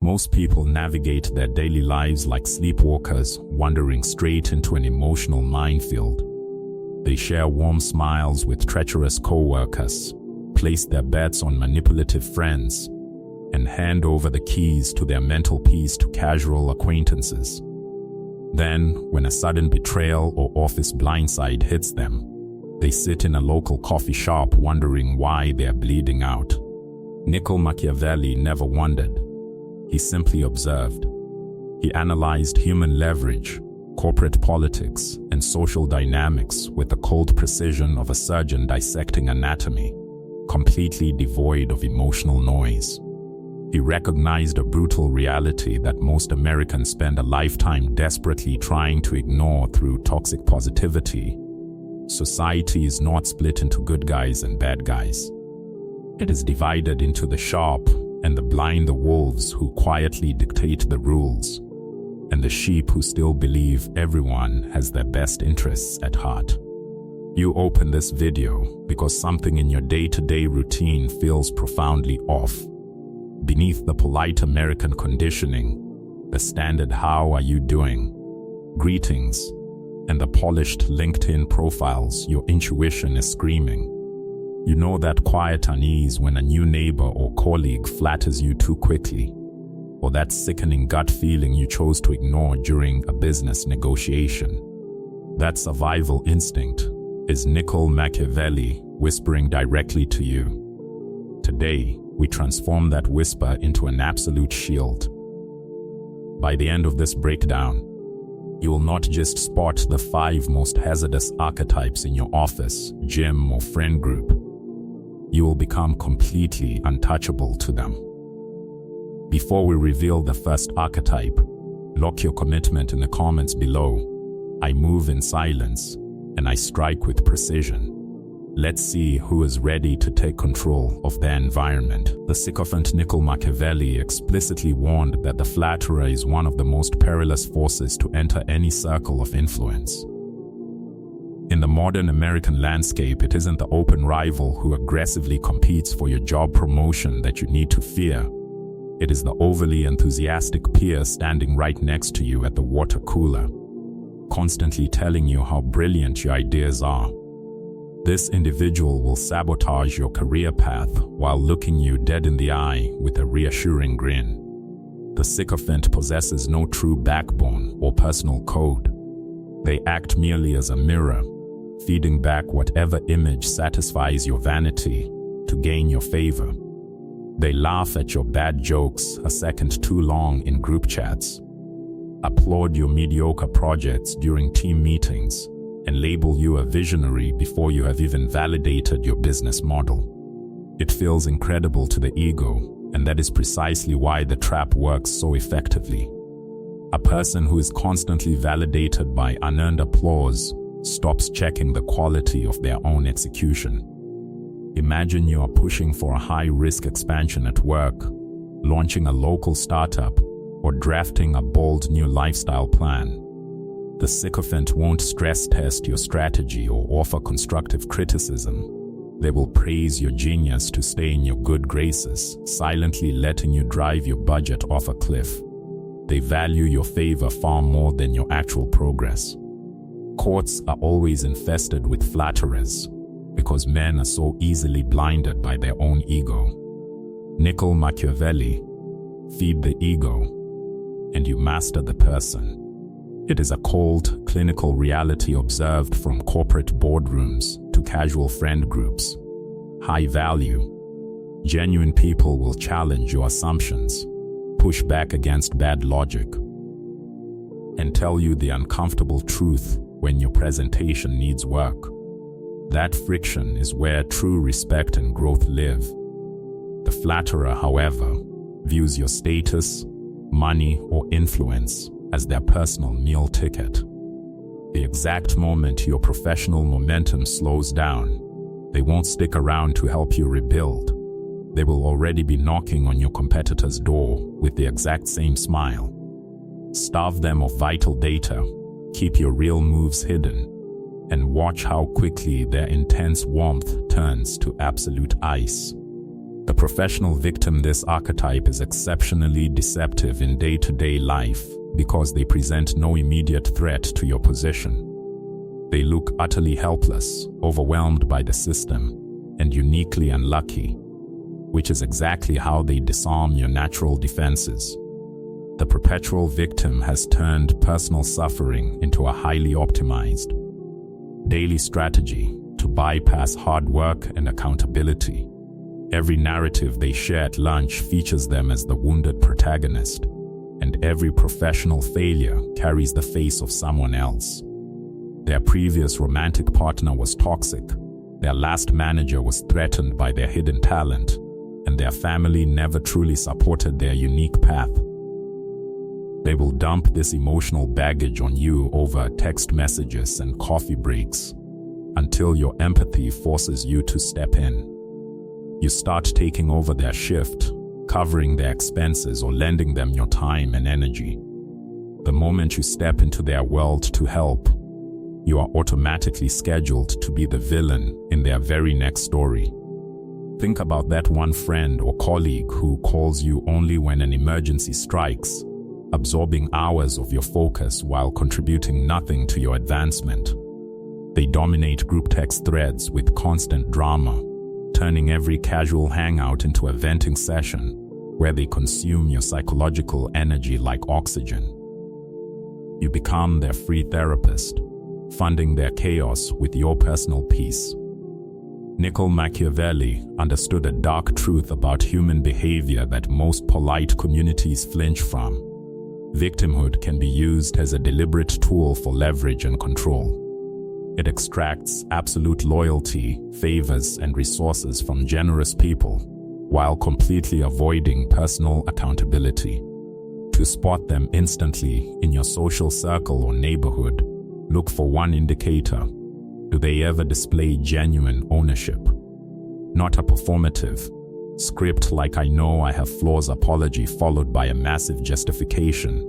Most people navigate their daily lives like sleepwalkers, wandering straight into an emotional minefield. They share warm smiles with treacherous co-workers, place their bets on manipulative friends, and hand over the keys to their mental peace to casual acquaintances. Then, when a sudden betrayal or office blindside hits them, they sit in a local coffee shop wondering why they are bleeding out. Niccolò Machiavelli never wondered. He simply observed. He analyzed human leverage, corporate politics, and social dynamics with the cold precision of a surgeon dissecting anatomy, completely devoid of emotional noise. He recognized a brutal reality that most Americans spend a lifetime desperately trying to ignore through toxic positivity. Society is not split into good guys and bad guys. It is divided into the sharp and the blind, the wolves who quietly dictate the rules, and the sheep who still believe everyone has their best interests at heart. You open this video because something in your day-to-day routine feels profoundly off. Beneath the polite American conditioning, the standard "how are you doing?" greetings, and the polished LinkedIn profiles, your intuition is screaming. You know that quiet unease when a new neighbor or colleague flatters you too quickly, or that sickening gut feeling you chose to ignore during a business negotiation. That survival instinct is Niccolò Machiavelli whispering directly to you. Today, we transform that whisper into an absolute shield. By the end of this breakdown, you will not just spot the 5 most hazardous archetypes in your office, gym, or friend group. You will become completely untouchable to them. Before we reveal the first archetype, lock your commitment in the comments below. I move in silence, and I strike with precision. Let's see who is ready to take control of their environment. The sycophant Niccolò Machiavelli explicitly warned that the flatterer is one of the most perilous forces to enter any circle of influence. In the modern American landscape, it isn't the open rival who aggressively competes for your job promotion that you need to fear. It is the overly enthusiastic peer standing right next to you at the water cooler, constantly telling you how brilliant your ideas are. This individual will sabotage your career path while looking you dead in the eye with a reassuring grin. The sycophant possesses no true backbone or personal code. They act merely as a mirror, feeding back whatever image satisfies your vanity to gain your favor. They laugh at your bad jokes a second too long in group chats, applaud your mediocre projects during team meetings, and label you a visionary before you have even validated your business model. It feels incredible to the ego, and that is precisely why the trap works so effectively. A person who is constantly validated by unearned applause stops checking the quality of their own execution. Imagine you are pushing for a high-risk expansion at work, launching a local startup, or drafting a bold new lifestyle plan. The sycophant won't stress test your strategy or offer constructive criticism. They will praise your genius to stay in your good graces, silently letting you drive your budget off a cliff. They value your favor far more than your actual progress. Courts are always infested with flatterers, because men are so easily blinded by their own ego. Niccolò Machiavelli: feed the ego, and you master the person. It is a cold, clinical reality observed from corporate boardrooms to casual friend groups. High value. Genuine people will challenge your assumptions, push back against bad logic, and tell you the uncomfortable truth when your presentation needs work. That friction is where true respect and growth live. The flatterer, however, views your status, money, or influence as their personal meal ticket. The exact moment your professional momentum slows down, they won't stick around to help you rebuild. They will already be knocking on your competitor's door with the exact same smile. Starve them of vital data, keep your real moves hidden, and watch how quickly their intense warmth turns to absolute ice. The professional victim, this archetype is exceptionally deceptive in day-to-day life because they present no immediate threat to your position. They look utterly helpless, overwhelmed by the system, and uniquely unlucky, which is exactly how they disarm your natural defenses. The perpetual victim has turned personal suffering into a highly optimized daily strategy to bypass hard work and accountability. Every narrative they share at lunch features them as the wounded protagonist, and every professional failure carries the face of someone else. Their previous romantic partner was toxic, their last manager was threatened by their hidden talent, and their family never truly supported their unique path. They will dump this emotional baggage on you over text messages and coffee breaks until your empathy forces you to step in. You start taking over their shift, covering their expenses or lending them your time and energy. The moment you step into their world to help, you are automatically scheduled to be the villain in their very next story. Think about that one friend or colleague who calls you only when an emergency strikes, absorbing hours of your focus while contributing nothing to your advancement. They dominate group text threads with constant drama, turning every casual hangout into a venting session where they consume your psychological energy like oxygen. You become their free therapist, funding their chaos with your personal peace. Niccolò Machiavelli understood a dark truth about human behavior that most polite communities flinch from. Victimhood can be used as a deliberate tool for leverage and control. It extracts absolute loyalty, favors, and resources from generous people, while completely avoiding personal accountability. To spot them instantly in your social circle or neighborhood, look for one indicator. Do they ever display genuine ownership? Not a performative, script like "I know I have flaws" apology followed by a massive justification,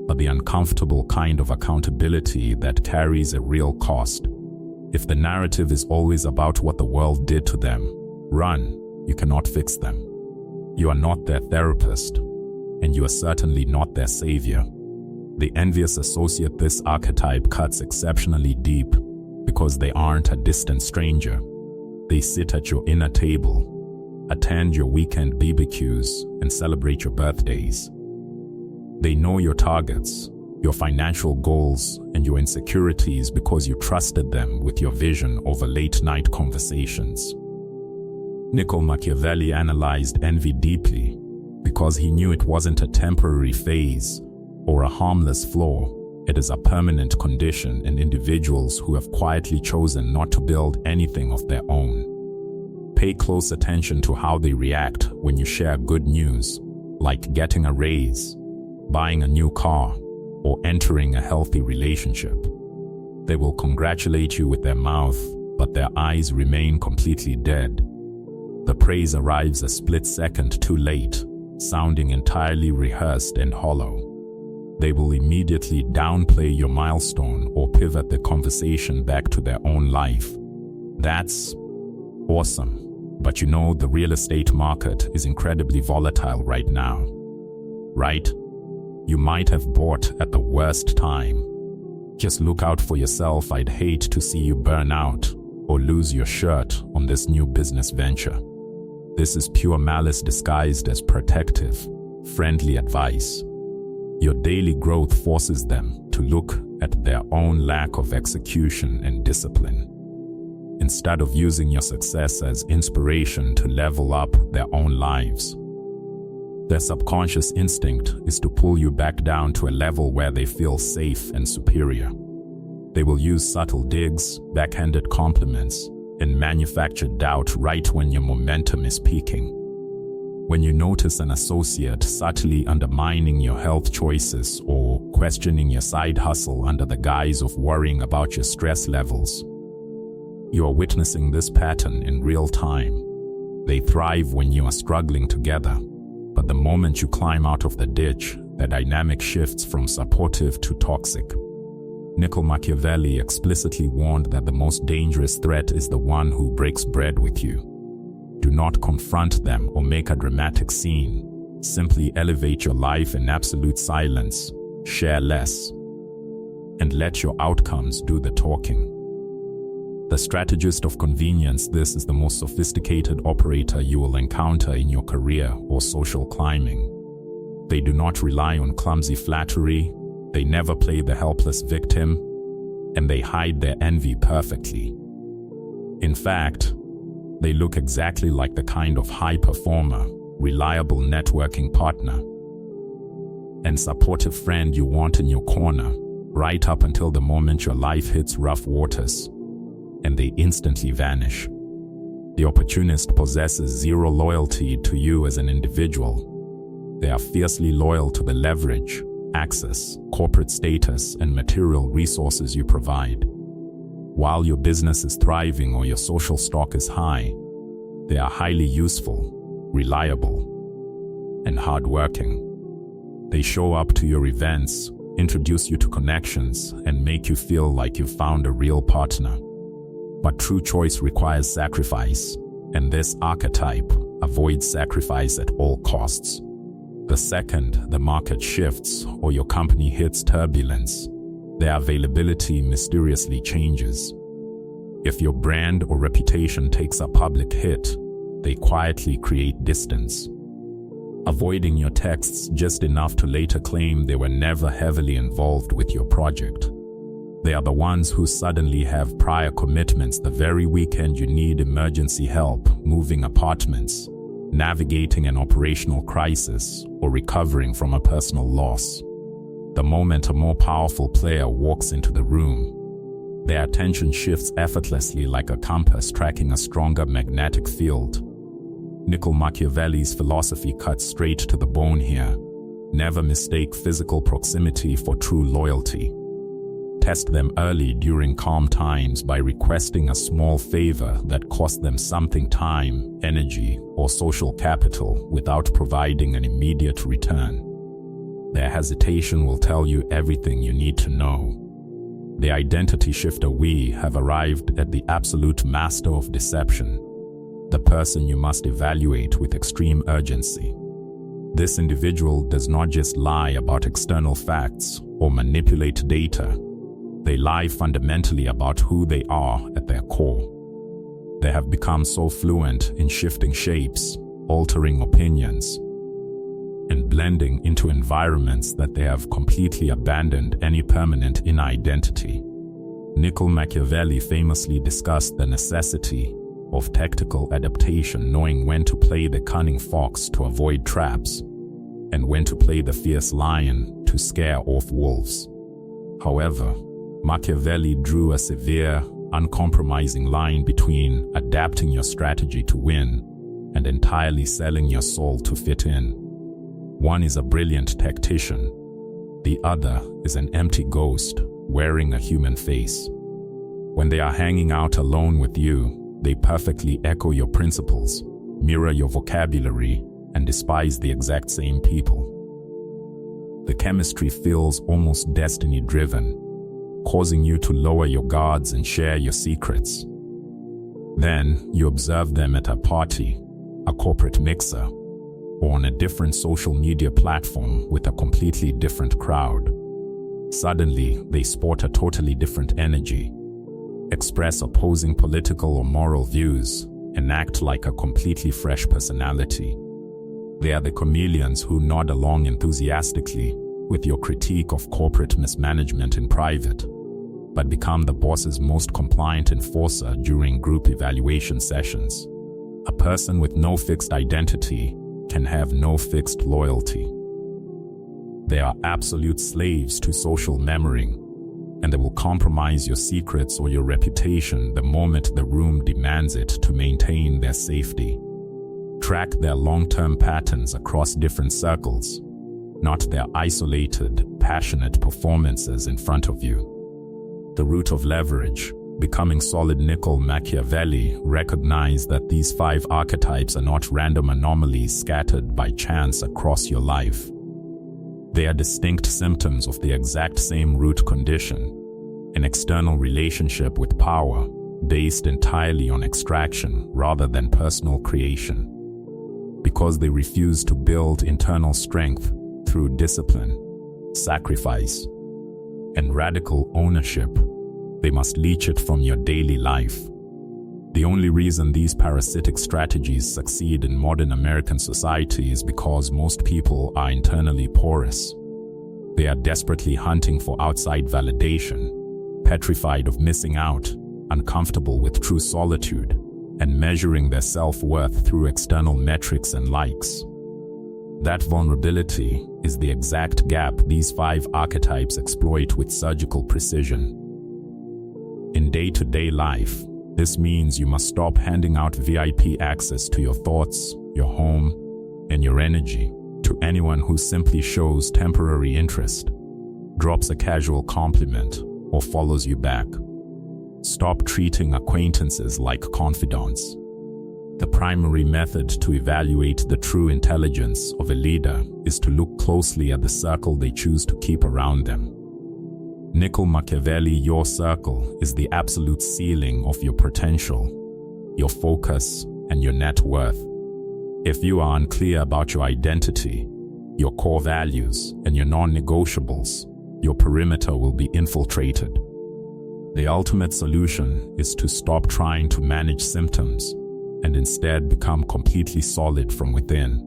but the uncomfortable kind of accountability that carries a real cost. If the narrative is always about what the world did to them, run. You cannot fix them. You are not their therapist, and you are certainly not their savior. The envious associate, this archetype cuts exceptionally deep because they aren't a distant stranger. They sit at your inner table, attend your weekend BBQs, and celebrate your birthdays. They know your targets, your financial goals, and your insecurities because you trusted them with your vision over late-night conversations. Niccolò Machiavelli analyzed envy deeply because he knew it wasn't a temporary phase or a harmless flaw. It is a permanent condition in individuals who have quietly chosen not to build anything of their own. Pay close attention to how they react when you share good news, like getting a raise, buying a new car, or entering a healthy relationship. They will congratulate you with their mouth, but their eyes remain completely dead. The praise arrives a split second too late, sounding entirely rehearsed and hollow. They will immediately downplay your milestone or pivot the conversation back to their own life. That's awesome, but you know the real estate market is incredibly volatile right now, right? You might have bought at the worst time. Just look out for yourself. I'd hate to see you burn out or lose your shirt on this new business venture. This is pure malice disguised as protective, friendly advice. Your daily growth forces them to look at their own lack of execution and discipline, instead of using your success as inspiration to level up their own lives. Their subconscious instinct is to pull you back down to a level where they feel safe and superior. They will use subtle digs, backhanded compliments, and manufactured doubt right when your momentum is peaking. When you notice an associate subtly undermining your health choices or questioning your side hustle under the guise of worrying about your stress levels, you are witnessing this pattern in real time. They thrive when you are struggling together, but the moment you climb out of the ditch, the dynamic shifts from supportive to toxic. Niccolò Machiavelli explicitly warned that the most dangerous threat is the one who breaks bread with you. Do not confront them or make a dramatic scene. Simply elevate your life in absolute silence, share less, and let your outcomes do the talking. The strategist of convenience, this is the most sophisticated operator you will encounter in your career or social climbing. They do not rely on clumsy flattery, they never play the helpless victim, and they hide their envy perfectly. In fact, they look exactly like the kind of high performer, reliable networking partner, and supportive friend you want in your corner, right up until the moment your life hits rough waters, and they instantly vanish. The opportunist possesses zero loyalty to you as an individual. They are fiercely loyal to the leverage, access, corporate status, and material resources you provide. While your business is thriving or your social stock is high, they are highly useful, reliable, and hardworking. They show up to your events, introduce you to connections, and make you feel like you've found a real partner. But true choice requires sacrifice, and this archetype avoids sacrifice at all costs. The second the market shifts or your company hits turbulence, their availability mysteriously changes. If your brand or reputation takes a public hit, they quietly create distance, avoiding your texts just enough to later claim they were never heavily involved with your project. They are the ones who suddenly have prior commitments the very weekend you need emergency help moving apartments, navigating an operational crisis, or recovering from a personal loss. The moment a more powerful player walks into the room, their attention shifts effortlessly like a compass tracking a stronger magnetic field. Niccolò Machiavelli's philosophy cuts straight to the bone here. Never mistake physical proximity for true loyalty. Test them early during calm times by requesting a small favor that cost them something: time, energy, or social capital without providing an immediate return. Their hesitation will tell you everything you need to know. The identity shifter, we have arrived at the absolute master of deception, the person you must evaluate with extreme urgency. This individual does not just lie about external facts or manipulate data. They lie fundamentally about who they are at their core. They have become so fluent in shifting shapes, altering opinions, and blending into environments that they have completely abandoned any permanent inner identity. Niccolò Machiavelli famously discussed the necessity of tactical adaptation, knowing when to play the cunning fox to avoid traps, and when to play the fierce lion to scare off wolves. However, Machiavelli drew a severe, uncompromising line between adapting your strategy to win and entirely selling your soul to fit in. One is a brilliant tactician. The other is an empty ghost wearing a human face. When they are hanging out alone with you, they perfectly echo your principles, mirror your vocabulary, and despise the exact same people. The chemistry feels almost destiny-driven, causing you to lower your guards and share your secrets. Then you observe them at a party, a corporate mixer, or on a different social media platform with a completely different crowd. Suddenly, they sport a totally different energy, express opposing political or moral views, and act like a completely fresh personality. They are the chameleons who nod along enthusiastically with your critique of corporate mismanagement in private, but become the boss's most compliant enforcer during group evaluation sessions. A person with no fixed identity can have no fixed loyalty. They are absolute slaves to social memory, and they will compromise your secrets or your reputation the moment the room demands it to maintain their safety. Track their long-term patterns across different circles, not their isolated, passionate performances in front of you. The root of leverage. Becoming solid. Niccolò Machiavelli recognized that these 5 archetypes are not random anomalies scattered by chance across your life. They are distinct symptoms of the exact same root condition: an external relationship with power, based entirely on extraction rather than personal creation. Because they refuse to build internal strength through discipline, sacrifice, and radical ownership, they must leech it from your daily life. The only reason these parasitic strategies succeed in modern American society is because most people are internally porous. They are desperately hunting for outside validation, petrified of missing out, uncomfortable with true solitude, and measuring their self-worth through external metrics and likes. That vulnerability is the exact gap these 5 archetypes exploit with surgical precision. In day-to-day life, this means you must stop handing out VIP access to your thoughts, your home, and your energy to anyone who simply shows temporary interest, drops a casual compliment, or follows you back. Stop treating acquaintances like confidants. The primary method to evaluate the true intelligence of a leader is to look closely at the circle they choose to keep around them. Niccolò Machiavelli, your circle is the absolute ceiling of your potential, your focus, and your net worth. If you are unclear about your identity, your core values, and your non-negotiables, your perimeter will be infiltrated. The ultimate solution is to stop trying to manage symptoms and instead become completely solid from within.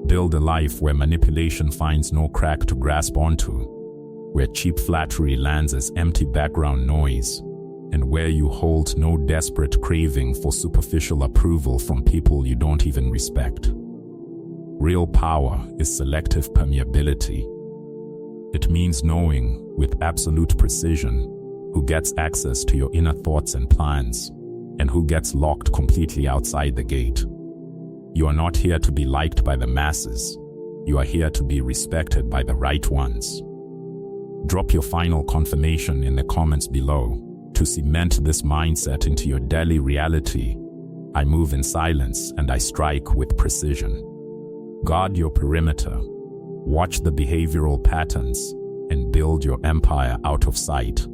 Build a life where manipulation finds no crack to grasp onto, where cheap flattery lands as empty background noise, and where you hold no desperate craving for superficial approval from people you don't even respect. Real power is selective permeability. It means knowing, with absolute precision, who gets access to your inner thoughts and plans, and who gets locked completely outside the gate. You are not here to be liked by the masses. You are here to be respected by the right ones. Drop your final confirmation in the comments below to cement this mindset into your daily reality. I move in silence and I strike with precision. Guard your perimeter. Watch the behavioral patterns and build your empire out of sight.